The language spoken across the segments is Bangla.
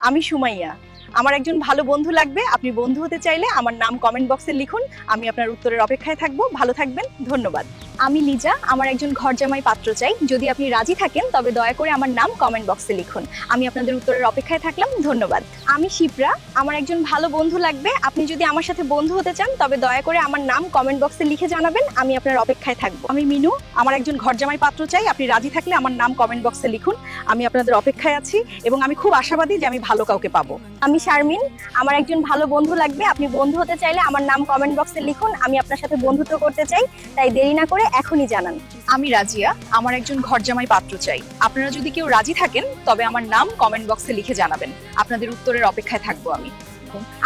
আমি সুমাইয়া। আমার একজন ভালো বন্ধু লাগবে। আপনি বন্ধু হতে চাইলে আমার নাম কমেন্ট বক্সে লিখুন। আমি আপনার উত্তরের অপেক্ষায় থাকবো। ভালো থাকবেন। ধন্যবাদ। আমি লিজা। আমার একজন ঘরজামাই পাত্র চাই। যদি আপনি রাজি থাকেন তবে দয়া করে আমার নাম কমেন্ট বক্সে লিখুন। আমি আপনাদের উত্তরের অপেক্ষায় থাকলাম। ধন্যবাদ। আমি শিপ্রা। আমার একজন ভালো বন্ধু লাগবে। আপনি যদি আমার সাথে বন্ধু হতে চান তবে দয়া করে আমার নাম কমেন্ট বক্সে লিখে জানাবেন। আমি আপনার অপেক্ষায় থাকবো। আমি মিনু। আমার একজন ঘরজামাই পাত্র চাই। আপনি রাজি থাকলে আমার নাম কমেন্ট বক্সে লিখুন। আমি আপনাদের অপেক্ষায় আছি এবং আমি খুব আশাবাদী যে আমি ভালো কাউকে পাবো। আমি শারমিন। আমার একজন ভালো বন্ধু লাগবে। আপনি বন্ধু হতে চাইলে আমার নাম কমেন্ট বক্সে লিখুন। আমি আপনার সাথে বন্ধুত্ব করতে চাই, তাই দেরি না করে এখনই জানান। আমি রাজিয়া। আমার একজন ঘরজামাই পাত্র চাই। আপনারা যদি কেউ রাজি থাকেন তবে আমার নাম কমেন্ট বক্সে লিখে জানাবেন। আপনাদের উত্তরের অপেক্ষায় থাকবো আমি।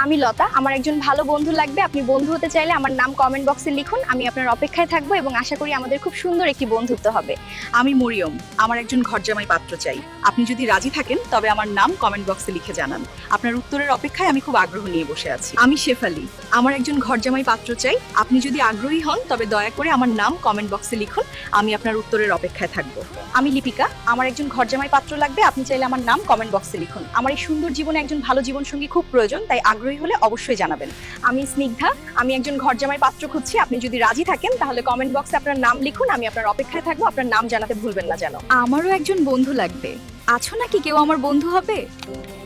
আমি লতা। আমার একজন ভালো বন্ধু লাগবে। আপনি বন্ধু হতে চাইলে আমার নাম কমেন্ট বক্সে লিখুন। আমি আপনার অপেক্ষায় থাকবো এবং আশা করি আমাদের খুব সুন্দর একটি বন্ধুত্ব হবে। আমি মরিয়ম। আমার একজন ঘরজামাই পাত্র চাই। আপনি যদি রাজি থাকেন তবে আমার নাম কমেন্ট বক্সে লিখে জানান। আপনার উত্তরের অপেক্ষায় আমি খুব আগ্রহ নিয়ে বসে আছি। আমি শেফালি। আমার একজন ঘরজামাই পাত্র চাই। আপনি যদি আগ্রহী হন তবে দয়া করে আমার নাম কমেন্ট বক্সে লিখুন। আমি আপনার উত্তরের অপেক্ষায় থাকবো। আমি লিপিকা। আমার একজন ঘরজামাই পাত্র লাগবে। আপনি চাইলে আমার নাম কমেন্ট বক্সে লিখুন। আমার এই সুন্দর জীবনে একজন ভালো জীবনসঙ্গী খুব প্রয়োজন, তাই আগ্রহী হলে অবশ্যই জানাবেন। আমি স্নিগ্ধা। আমি একজন ঘরজামাই পাত্র খুঁজছি। আপনি যদি রাজি থাকেন তাহলে কমেন্ট বক্সে আপনার নাম লিখুন। আমি আপনার অপেক্ষায় থাকবো। আপনার নাম জানাতে ভুলবেন না যেন। আমারও একজন বন্ধু লাগবে। আছো নাকি কেউ আমার বন্ধু হবে?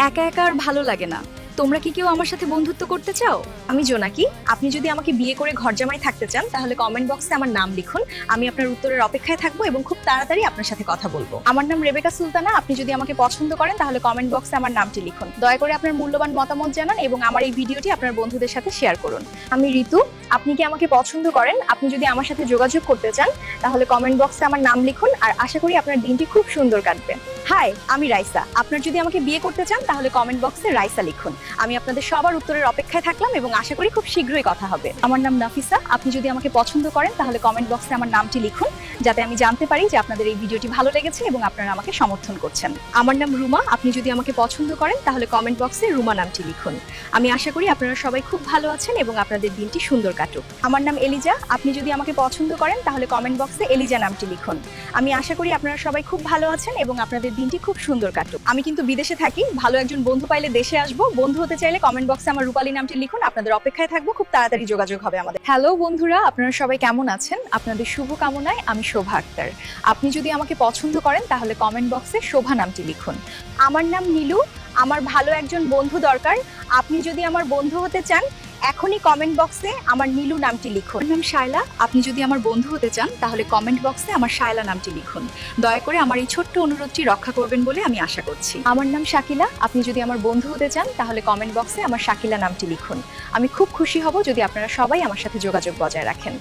একা একা আর ভালো লাগে না। তোমরা কি কেউ আমার সাথে বন্ধুত্ব করতে চাও? আমি জোনাকি। আপনি যদি আমাকে বিয়ে করে ঘরজামাই থাকতে চান তাহলে কমেন্ট বক্সে আমার নাম লিখুন। আমি আপনার উত্তরের অপেক্ষায় থাকবো এবং খুব তাড়াতাড়ি আপনার সাথে কথা বলবো। আমার নাম রেবেকা সুলতানা। আপনি যদি আমাকে পছন্দ করেন তাহলে কমেন্ট বক্সে আমার নামটি লিখুন। দয়া করে আপনার মূল্যবান মতামত জানান এবং আমার এই ভিডিওটি আপনার বন্ধুদের সাথে শেয়ার করুন। আমি ঋতু। আপনি কি আমাকে পছন্দ করেন? আপনি যদি আমার সাথে যোগাযোগ করতে চান তাহলে কমেন্ট বক্সে আমার নাম লিখুন আর আশা করি আপনার দিনটি খুব সুন্দর কাটবে। হাই, আমি রাইসা। আপনার যদি আমাকে বিয়ে করতে চান তাহলে কমেন্ট বক্সে রাইসা লিখুন। আমি আপনাদের সবার উত্তরের অপেক্ষায় থাকলাম এবং আশা করি খুব শীঘ্রই কথা হবে। আমার নাম নাফিসা। আপনি যদি আমাকে পছন্দ করেন তাহলে কমেন্ট বক্সে আমার নামটি লিখুন, যাতে আমি জানতে পারি যে আপনাদের এই ভিডিওটি ভালো লেগেছে এবং আপনারা আমাকে সমর্থন করছেন। আমার নাম রুমা। আপনি যদি আমাকে পছন্দ করেন তাহলে কমেন্ট বক্সে রুমা নামটি লিখুন। আমি আশা করি আপনারা সবাই খুব ভালো আছেন এবং আপনাদের দিনটি সুন্দর কাটুক। আমার নাম এলিজা। আপনি যদি আমাকে পছন্দ করেন তাহলে কমেন্ট বক্সে এলিজা নামটি লিখুন। আমি আশা করি আপনারা সবাই খুব ভালো আছেন এবং আপনাদের দিনটি খুব সুন্দর কাটুক। আমি কিন্তু বিদেশে থাকি। ভালো একজন বন্ধু পাইলে দেশে আসবো। বন্ধু হতে চাইলে কমেন্ট বক্সে আমার রূপালী নামটি লিখুন। আপনাদের অপেক্ষায় থাকবো। খুব তাড়াতাড়ি যোগাযোগ হবে আমাদের। হ্যালো বন্ধুরা, আপনারা সবাই কেমন আছেন? আপনাদের শুভ কামনায় আমি শোভা আক্তার। আপনি যদি আমাকে পছন্দ করেন তাহলে কমেন্ট বক্সে শোভা নামটি লিখুন। আমার নাম নীলু। আমার ভালো একজন বন্ধু দরকার। আপনি যদি আমার বন্ধু হতে চান এখনই কমেন্ট বক্সে আমার নীলু নামটি লিখুন। আমার নাম শায়লা। আপনি যদি আমার বন্ধু হতে চান তাহলে কমেন্ট বক্সে আমার শায়লা নামটি লিখুন। দয়া করে আমার এই ছোট্ট অনুরোধটি রক্ষা করবেন বলে আমি আশা করছি। আমার নাম শাকিলা। আপনি যদি আমার বন্ধু হতে চান তাহলে কমেন্ট বক্সে আমার শাকিলা নামটি লিখুন। আমি খুব খুশি হব যদি আপনারা সবাই আমার সাথে যোগাযোগ বজায় রাখেন।